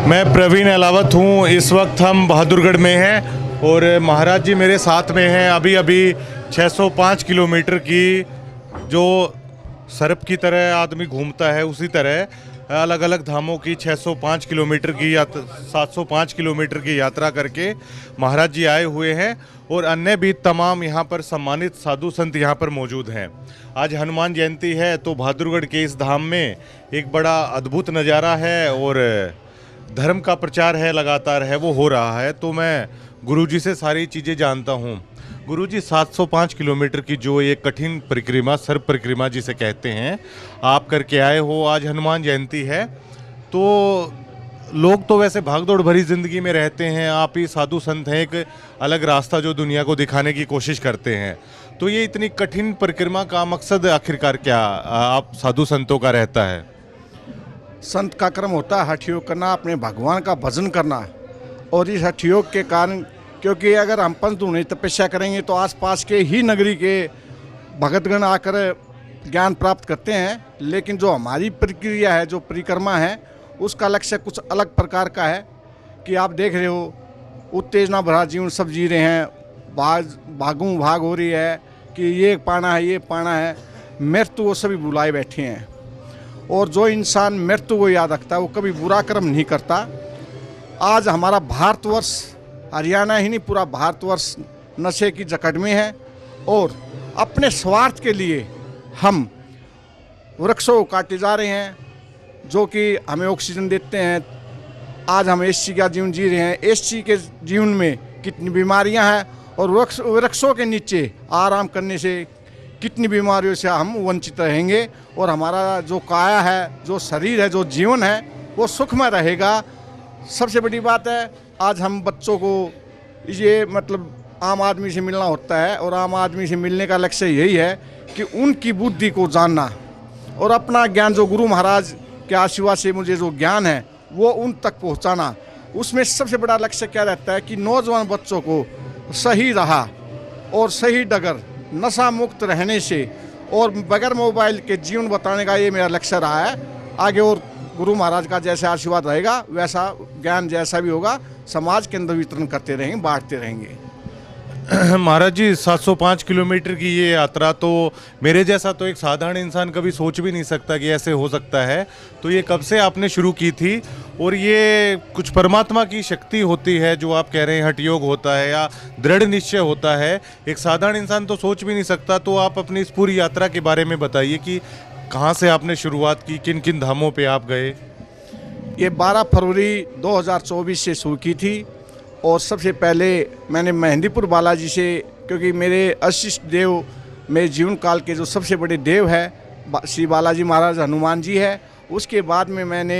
मैं प्रवीण अलावत हूँ। इस वक्त हम बहादुरगढ़ में हैं और महाराज जी मेरे साथ में हैं। अभी अभी 605 किलोमीटर की जो सर्प की तरह आदमी घूमता है उसी तरह अलग अलग धामों की 605 किलोमीटर की 705 किलोमीटर की यात्रा करके महाराज जी आए हुए हैं और अन्य भी तमाम यहाँ पर सम्मानित साधु संत यहाँ पर मौजूद हैं। आज हनुमान जयंती है तो बहादुरगढ़ के इस धाम में एक बड़ा अद्भुत नज़ारा है और धर्म का प्रचार है, लगातार है, वो हो रहा है। तो मैं गुरुजी से सारी चीज़ें जानता हूँ। गुरुजी 705 किलोमीटर की जो ये कठिन परिक्रमा, सर्प परिक्रमा जिसे कहते हैं, आप करके आए हो। आज हनुमान जयंती है तो लोग तो वैसे भागदौड़ भरी ज़िंदगी में रहते हैं, आप ही साधु संत हैं, एक अलग रास्ता जो दुनिया को दिखाने की कोशिश करते हैं। तो ये इतनी कठिन परिक्रमा का मकसद आखिरकार क्या आप साधु संतों का रहता है? संत का कर्म होता है हठ योग करना, अपने भगवान का भजन करना। और इस हठ योग के कारण, क्योंकि अगर हम पंचदूनी तपस्या करेंगे तो आसपास के ही नगरी के भगतगण आकर ज्ञान प्राप्त करते हैं, लेकिन जो हमारी प्रक्रिया है, जो परिक्रमा है, उसका लक्ष्य कुछ अलग प्रकार का है। कि आप देख रहे हो उत्तेजना भरा जीवन सब जी रहे हैं, भाग हो रही है कि ये पाना है, ये पाना है। मृत्यु वो सभी बुलाए बैठे हैं और जो इंसान मृत्यु को याद रखता है वो कभी बुरा कर्म नहीं करता। आज हमारा भारतवर्ष, हरियाणा ही नहीं पूरा भारतवर्ष नशे की जकड़ में है और अपने स्वार्थ के लिए हम वृक्षों को काटे जा रहे हैं जो कि हमें ऑक्सीजन देते हैं। आज हम एसी का जीवन जी रहे हैं। एसी के जीवन में कितनी बीमारियां हैं और वृक्षों के नीचे आराम करने से कितनी बीमारियों से हम वंचित रहेंगे और हमारा जो काया है, जो शरीर है, जो जीवन है, वो सुखमय रहेगा। सबसे बड़ी बात है, आज हम बच्चों को ये मतलब आम आदमी से मिलना होता है और आम आदमी से मिलने का लक्ष्य यही है कि उनकी बुद्धि को जानना और अपना ज्ञान, जो गुरु महाराज के आशीर्वाद से मुझे जो ज्ञान है वो उन तक पहुंचाना। उसमें सबसे बड़ा लक्ष्य क्या रहता है कि नौजवान बच्चों को सही राह और सही डगर, नशा मुक्त रहने से और बगैर मोबाइल के जीवन बताने का ये मेरा लक्ष्य रहा है। आगे और गुरु महाराज का जैसा आशीर्वाद रहेगा वैसा ज्ञान जैसा भी होगा समाज के अंदर वितरण करते रहेंगे, बांटते रहेंगे। महाराज जी 705 किलोमीटर की ये यात्रा तो मेरे जैसा तो एक साधारण इंसान कभी सोच भी नहीं सकता कि ऐसे हो सकता है। तो ये कब से आपने शुरू की थी? और ये कुछ परमात्मा की शक्ति होती है जो आप कह रहे हैं, हठ योग होता है या दृढ़ निश्चय होता है, एक साधारण इंसान तो सोच भी नहीं सकता। तो आप अपनी इस पूरी यात्रा के बारे में बताइए कि कहाँ से आपने शुरुआत की, किन किन धामों पे आप गए? ये 12 फरवरी 2024 से शुरू की थी और सबसे पहले मैंने मेहंदीपुर बालाजी से, क्योंकि मेरे अशिष्ट देव, मेरे जीवन काल के जो सबसे बड़े देव है श्री बालाजी महाराज हनुमान जी है। उसके बाद में मैंने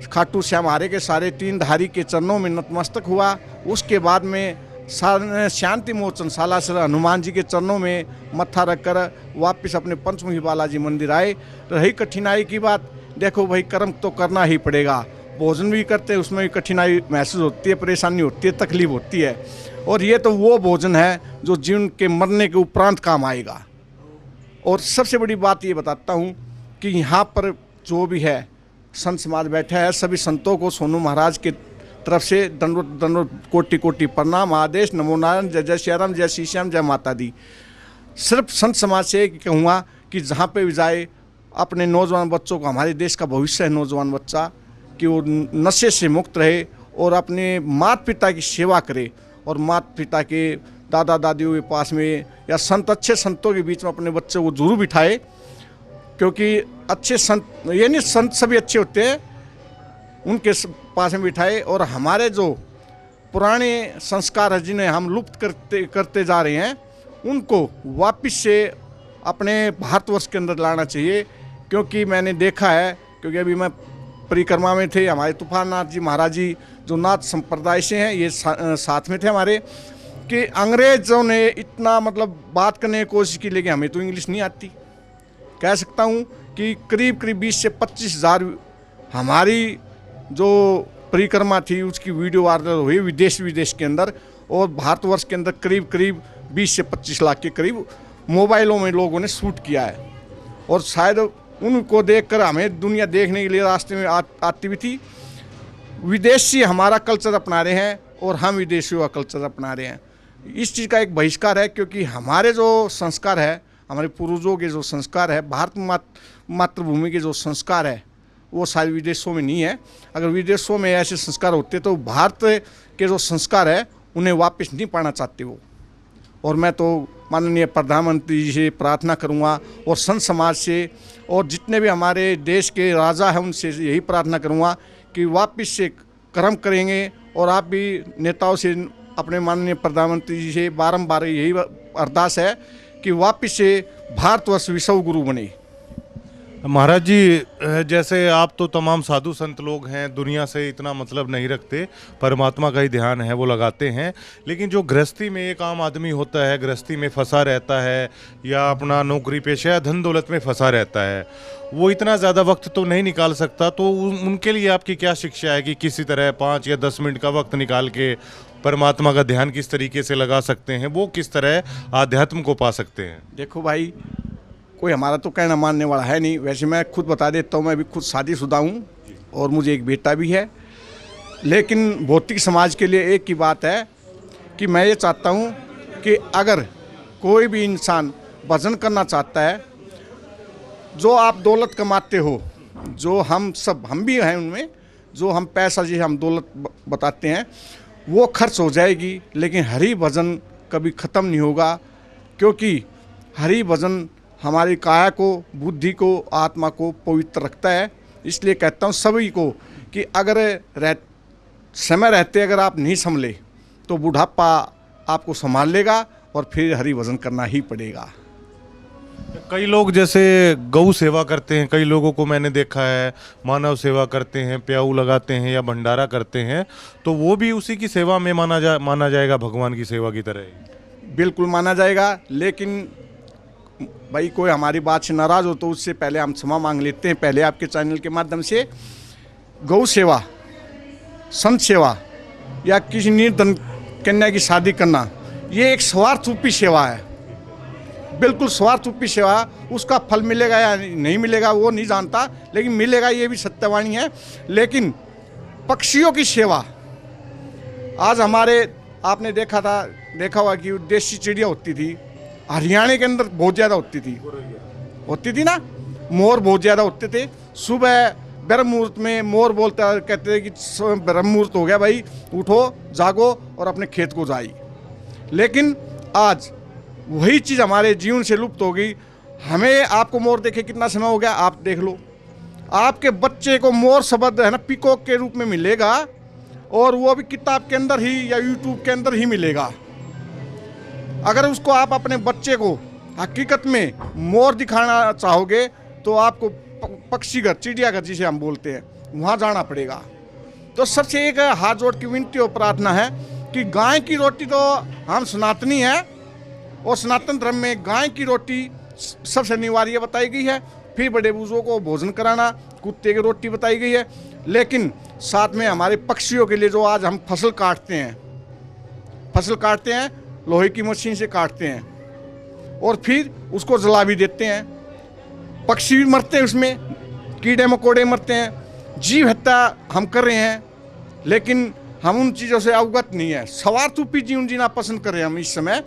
खाटू श्याम हारे के सारे 3 धारी के चरणों में नतमस्तक हुआ। उसके बाद में शांति मोचन सालासर हनुमान जी के चरणों में मत्था रखकर वापस अपने पंचमुखी बालाजी मंदिर आए। रही कठिनाई की बात, देखो भाई कर्म तो करना ही पड़ेगा। भोजन भी करते हैं, उसमें भी कठिनाई महसूस होती है, परेशानी होती है, तकलीफ होती है। और ये तो वो भोजन है जो जीवन के मरने के उपरांत काम आएगा। और सबसे बड़ी बात ये बताता हूँ कि यहाँ पर जो भी है संत समाज बैठा है, सभी संतों को सोनू महाराज के तरफ से दंडवत कोटि कोटि प्रणाम, आदेश, नमो नारायण, जय जय श्री राम, जय श्री श्याम, जय माता दी। सिर्फ संत समाज से कहूँगा कि जहाँ पे भी जाए अपने नौजवान बच्चों को, हमारे देश का भविष्य है नौजवान बच्चा, कि वो नशे से मुक्त रहे और अपने माता पिता की सेवा करे और माता पिता के दादा दादियों के पास में या संत, अच्छे संतों के बीच में अपने बच्चे को जरूर बिठाए। क्योंकि अच्छे संत, ये नहीं संत सभी अच्छे होते हैं, उनके पास में बिठाए और हमारे जो पुराने संस्कार है जिन्हें हम लुप्त करते जा रहे हैं उनको वापस से अपने भारतवर्ष के अंदर लाना चाहिए। क्योंकि मैंने देखा है, क्योंकि अभी मैं परिक्रमा में थे, हमारे तूफान नाथ जी महाराज जी जो नाथ संप्रदाय से हैं, ये साथ में थे हमारे, कि अंग्रेज़ों ने इतना मतलब बात करने की कोशिश की, लेकिन हमें तो इंग्लिश नहीं आती। कह सकता हूँ कि करीब करीब 20 से 25 हज़ार हमारी जो परिक्रमा थी उसकी वीडियो वायरल हुई विदेश के अंदर, और भारतवर्ष के अंदर करीब करीब 20 से 25 लाख के करीब मोबाइलों में लोगों ने शूट किया है। और शायद उनको देखकर हमें दुनिया देखने के लिए रास्ते में आती भी थी। विदेशी हमारा कल्चर अपना रहे हैं और हम विदेशियों का कल्चर अपना रहे हैं। इस चीज़ का एक बहिष्कार है, क्योंकि हमारे जो संस्कार है, हमारे पूर्वजों के जो संस्कार है, भारत मातृभूमि के जो संस्कार है, वो सारे विदेशों में नहीं है। अगर विदेशों में ऐसे संस्कार होते तो भारत के जो संस्कार है उन्हें वापस नहीं पाना चाहते वो। और मैं तो माननीय प्रधानमंत्री जी से प्रार्थना करूंगा और संत समाज से और जितने भी हमारे देश के राजा हैं उनसे यही प्रार्थना करूंगा कि वापस से कर्म करेंगे। और आप भी नेताओं से, अपने माननीय प्रधानमंत्री जी से बारंबार यही अरदास है कि वापस से भारतवर्ष विश्व गुरु बने। महाराज जी, जैसे आप तो तमाम साधु संत लोग हैं, दुनिया से इतना मतलब नहीं रखते, परमात्मा का ही ध्यान है वो लगाते हैं, लेकिन जो गृहस्थी में एक आम आदमी होता है, गृहस्थी में फंसा रहता है या अपना नौकरी पेशा या धन दौलत में फंसा रहता है, वो इतना ज़्यादा वक्त तो नहीं निकाल सकता। तो उनके लिए आपकी क्या शिक्षा है कि किसी तरह 5 या 10 मिनट का वक्त निकाल के परमात्मा का ध्यान किस तरीके से लगा सकते हैं, वो किस तरह आध्यात्म को पा सकते हैं? देखो भाई, कोई हमारा तो कहना मानने वाला है नहीं। वैसे मैं खुद बता देता हूँ, मैं भी खुद शादीशुदा हूँ और मुझे एक बेटा भी है। लेकिन भौतिक समाज के लिए एक ही बात है कि मैं ये चाहता हूँ कि अगर कोई भी इंसान भजन करना चाहता है, जो आप दौलत कमाते हो, जो हम भी हैं उनमें, जो हम पैसा जी हम दौलत बताते हैं, वो खर्च हो जाएगी, लेकिन हरि भजन कभी ख़त्म नहीं होगा। क्योंकि हरि भजन हमारी काया को, बुद्धि को, आत्मा को पवित्र रखता है। इसलिए कहता हूँ सभी को कि अगर समय रहते अगर आप नहीं संभले तो बुढ़ापा आपको संभाल लेगा और फिर हरि भजन करना ही पड़ेगा। कई लोग जैसे गौ सेवा करते हैं, कई लोगों को मैंने देखा है मानव सेवा करते हैं, प्याऊ लगाते हैं या भंडारा करते हैं, तो वो भी उसी की सेवा में माना जाएगा, भगवान की सेवा की तरह ही? बिल्कुल माना जाएगा। लेकिन भाई कोई हमारी बात से नाराज़ हो तो उससे पहले हम क्षमा मांग लेते हैं। पहले आपके चैनल के माध्यम से गौ सेवा, संत सेवा या किसी निर्धन कन्या की शादी करना, ये एक स्वार्थ रूपी सेवा है, बिल्कुल स्वार्थ रूपी सेवा। उसका फल मिलेगा या नहीं मिलेगा वो नहीं जानता, लेकिन मिलेगा ये भी सत्यवाणी है। लेकिन पक्षियों की सेवा, आज हमारे आपने देखा हुआ कि देसी चिड़िया होती थी, हरियाणा के अंदर बहुत ज़्यादा होती थी ना, मोर बहुत ज़्यादा होते थे। सुबह ब्रह्म मुहूर्त में मोर बोलता, कहते थे कि ब्रह्म मुहूर्त हो गया भाई, उठो जागो और अपने खेत को जाई। लेकिन आज वही चीज़ हमारे जीवन से लुप्त हो गई। हमें आपको मोर देखे कितना समय हो गया, आप देख लो, आपके बच्चे को मोर शब्द है ना पीकॉक के रूप में मिलेगा, और वो भी किताब के अंदर ही या यूट्यूब के अंदर ही मिलेगा। अगर उसको आप अपने बच्चे को हकीकत में मोर दिखाना चाहोगे तो आपको पक्षी घर, चिड़ियाघर जिसे हम बोलते हैं, वहाँ जाना पड़ेगा। तो सबसे एक हाथ जोड़ की विनती और प्रार्थना है कि गाय की रोटी तो हम सनातनी है और सनातन धर्म में गाय की रोटी सबसे अनिवार्य बताई गई है। फिर बड़े बुजुर्गों को भोजन कराना, कुत्ते की रोटी बताई गई है। लेकिन साथ में हमारे पक्षियों के लिए जो आज हम फसल काटते हैं, लोहे की मशीन से काटते हैं और फिर उसको जला भी देते हैं, पक्षी भी मरते हैं, उसमें कीड़े मकोड़े मरते हैं, जीव हत्या हम कर रहे हैं। लेकिन हम उन चीज़ों से अवगत नहीं है, स्वार्थरूपी जीवन जीना पसंद कर रहे हैं हम इस समय।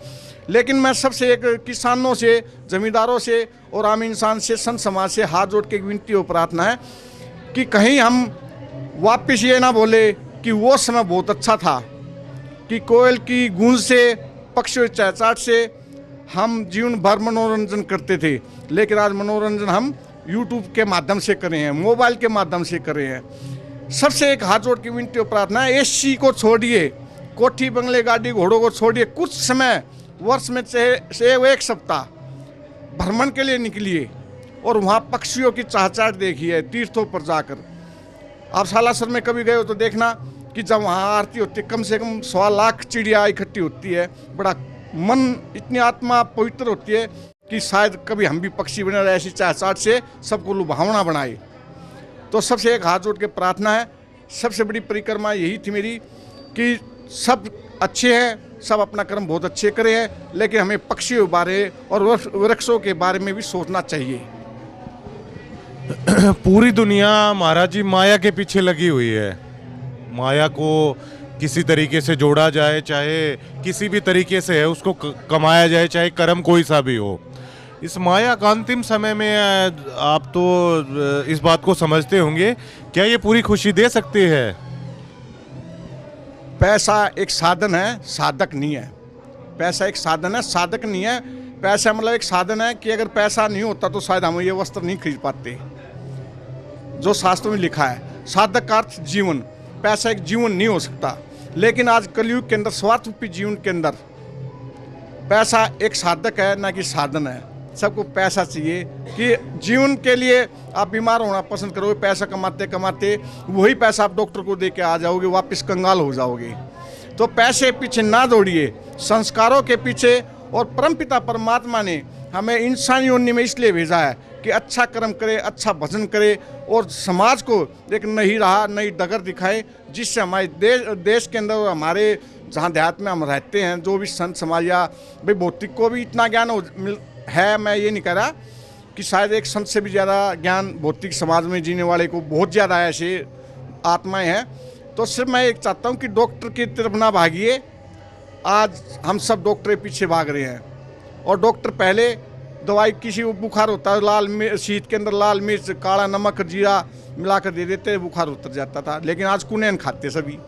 लेकिन मैं सबसे एक किसानों से, जमींदारों से और आम इंसान से, संत समाज से हाथ जोड़ के विनती और प्रार्थना है कि कहीं हम वापस ये ना बोले कि वो समय बहुत अच्छा था, कि कोयल की गूंज से, पक्षियों की चहचहाट से हम जीवन भर मनोरंजन करते थे। लेकिन आज मनोरंजन हम यूट्यूब के माध्यम से कर रहे हैं, मोबाइल के माध्यम से कर रहे हैं। सबसे एक हाथ जोड़ की विनती और प्रार्थना है, एसी को छोड़िए, कोठी बंगले गाड़ी घोड़ों को छोड़िए, कुछ समय वर्ष में से एक सप्ताह भ्रमण के लिए निकलिए और वहाँ पक्षियों की चहचहाट देखिए। तीर्थों पर जाकर आप सालासर में कभी गए हो तो देखना कि जब वहाँ आरती होती है, कम से कम 1.25 लाख चिड़िया इकट्ठी होती है। बड़ा मन, इतनी आत्मा पवित्र होती है कि शायद कभी हम भी पक्षी बने रहे, ऐसी चहचहाट से सबको लुभावना बनाए। तो सबसे एक हाथ जोड़ के प्रार्थना है, सबसे बड़ी परिक्रमा यही थी मेरी कि सब अच्छे हैं, सब अपना कर्म बहुत अच्छे करे हैं, लेकिन हमें पक्षियों के बारे और वृक्षों के बारे में भी सोचना चाहिए। पूरी दुनिया महाराज जी माया के पीछे लगी हुई है, माया को किसी तरीके से जोड़ा जाए, चाहे किसी भी तरीके से है उसको कमाया जाए, चाहे कर्म कोई सा भी हो। इस माया का अंतिम समय में आप तो इस बात को समझते होंगे, क्या ये पूरी खुशी दे सकती है? पैसा एक साधन है, साधक नहीं है। पैसा एक साधन है, साधक नहीं है। पैसा मतलब एक साधन है कि अगर पैसा नहीं होता तो शायद हम ये वस्त्र नहीं खरीद पाते, जो शास्त्रों में लिखा है। साधक का अर्थ जीवन, पैसा एक जीवन नहीं हो सकता। लेकिन आज कलयुग के अंदर, स्वार्थ रूपी जीवन के अंदर पैसा एक साधक है, ना कि साधन है। सबको पैसा चाहिए कि जीवन के लिए आप बीमार होना पसंद करोगे, पैसा कमाते कमाते वही पैसा आप डॉक्टर को दे के आ जाओगे, वापस कंगाल हो जाओगे। तो पैसे पीछे ना दौड़िए, संस्कारों के पीछे। और परमपिता परमात्मा ने हमें इंसानी योनि में इसलिए भेजा है कि अच्छा कर्म करे, अच्छा भजन करे और समाज को एक नई राह, नई डगर दिखाए, जिससे हमारे देश के अंदर और हमारे जहाँ देहात में हम रहते हैं, जो भी संत समाज या भाई भौतिक को भी इतना ज्ञान है, मैं ये नहीं कह रहा कि शायद एक संत से भी ज़्यादा ज्ञान भौतिक समाज में जीने वाले को बहुत ज़्यादा ऐसे आत्माएं हैं। तो सिर्फ मैं एक चाहता हूँ कि डॉक्टर की तरफ ना भागिए। आज हम सब डॉक्टर के पीछे भाग रहे हैं, और डॉक्टर पहले दवाई, किसी को बुखार होता है, लाल शीत के अंदर लाल मिर्च, काला नमक, जीरा मिलाकर दे देते, बुखार उतर जाता था। लेकिन आज कुनैन खाते सभी,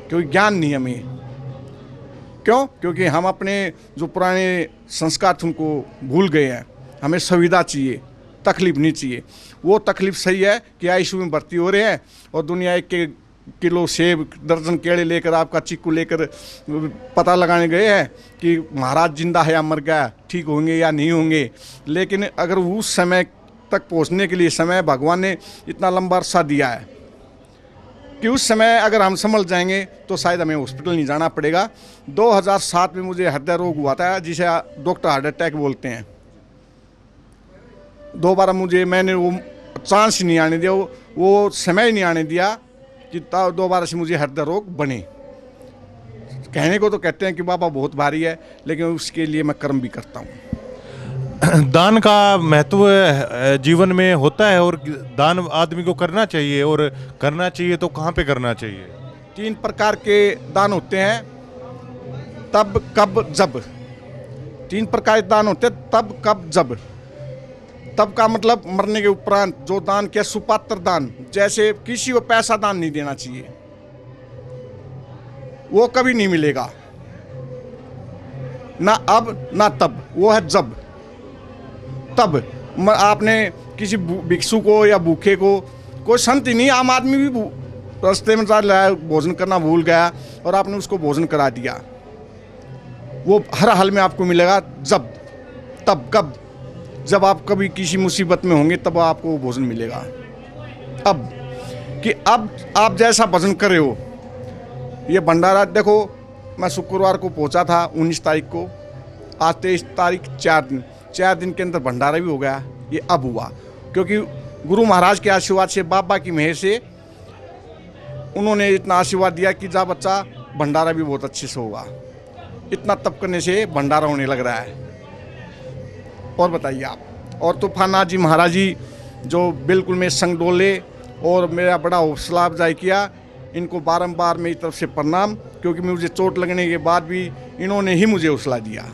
क्योंकि ज्ञान नहीं हमें। क्यों? क्योंकि हम अपने जो पुराने संस्कार थे उनको भूल गए हैं। हमें सुविधा चाहिए, तकलीफ नहीं चाहिए। वो तकलीफ सही है कि आईसीयू में भर्ती हो रहे हैं और दुनिया एक के किलो सेब, दर्जन केले लेकर, आपका चिक्कू लेकर पता लगाने गए हैं कि महाराज जिंदा है या मर गया, ठीक होंगे या नहीं होंगे। लेकिन अगर उस समय तक पहुंचने के लिए समय भगवान ने इतना लंबा अरसा दिया है कि उस समय अगर हम संभल जाएंगे तो शायद हमें हॉस्पिटल नहीं जाना पड़ेगा। 2007 में मुझे हृदय रोग हुआ था, जिसे डॉक्टर हार्ट अटैक बोलते हैं। दोबारा मैंने वो चांस ही नहीं आने दिया, वो समय ही नहीं आने दिया कि दोबारा से मुझे हृदय रोग बने। कहने को तो कहते हैं कि बाबा बहुत भारी है, लेकिन उसके लिए मैं कर्म भी करता हूँ। दान का महत्व जीवन में होता है, और दान आदमी को करना चाहिए, और करना चाहिए तो कहाँ पे करना चाहिए? 3 प्रकार के दान होते हैं, तब, कब, जब। 3 प्रकार के दान होते हैं, तब, कब, जब। तब का मतलब मरने के उपरांत जो दान किया, सुपात्र दान। जैसे किसी को पैसा दान नहीं देना चाहिए, वो कभी नहीं मिलेगा, ना अब ना तब, वो है जब। तब आपने किसी भिक्षु को या भूखे को, कोई संत ही नहीं, आम आदमी भी रास्ते में भोजन करना भूल गया और आपने उसको भोजन करा दिया, वो हर हाल में आपको मिलेगा। जब, तब, कब, जब आप कभी किसी मुसीबत में होंगे तब आपको वो भोजन मिलेगा। अब कि अब आप जैसा भजन कर रहे हो, ये भंडारा देखो, मैं शुक्रवार को पहुंचा था 19 तारीख को, आज 23 तारीख, 4 दिन के अंदर भंडारा भी हो गया। ये अब हुआ क्योंकि गुरु महाराज के आशीर्वाद से, बाबा की मेहर से उन्होंने इतना आशीर्वाद दिया कि जा बच्चा, भंडारा भी बहुत अच्छे से होगा। इतना तप करने से भंडारा होने लग रहा है। और बताइए आप। और तूफाननाथ जी महाराज जी जो बिल्कुल मेरे संग डोले और मेरा बड़ा हौसला अफजाई किया, इनको बारंबार मेरी तरफ से प्रणाम, क्योंकि मुझे चोट लगने के बाद भी इन्होंने ही मुझे हौसला दिया।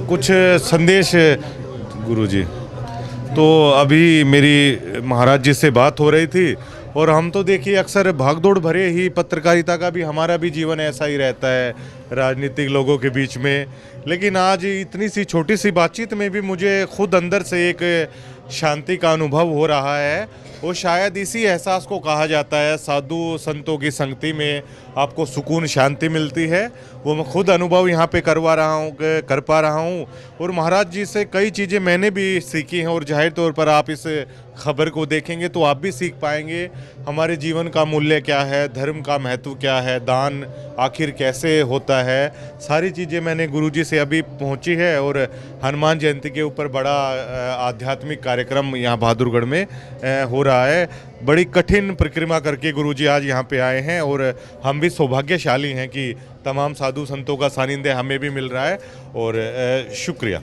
कुछ संदेश गुरुजी। तो अभी मेरी महाराज जी से बात हो रही थी, और हम तो देखिए अक्सर भागदौड़ भरे ही पत्रकारिता का भी हमारा भी जीवन ऐसा ही रहता है राजनीतिक लोगों के बीच में। लेकिन आज इतनी सी छोटी सी बातचीत में भी मुझे खुद अंदर से एक शांति का अनुभव हो रहा है। वो शायद इसी एहसास को कहा जाता है, साधु संतों की संगति में आपको सुकून, शांति मिलती है। वो मैं खुद अनुभव यहाँ पे कर पा रहा हूँ। और महाराज जी से कई चीज़ें मैंने भी सीखी हैं, और जाहिर तौर पर आप इस खबर को देखेंगे तो आप भी सीख पाएंगे हमारे जीवन का मूल्य क्या है, धर्म का महत्व क्या है, दान आखिर कैसे होता है। सारी चीज़ें मैंने गुरुजी से अभी पहुंची है। और हनुमान जयंती के ऊपर बड़ा आध्यात्मिक कार्यक्रम यहाँ बहादुरगढ़ में हो रहा है। बड़ी कठिन परिक्रमा करके गुरुजी आज यहाँ पे आए हैं, और हम भी सौभाग्यशाली हैं कि तमाम साधु संतों का सानिध्य हमें भी मिल रहा है। और शुक्रिया।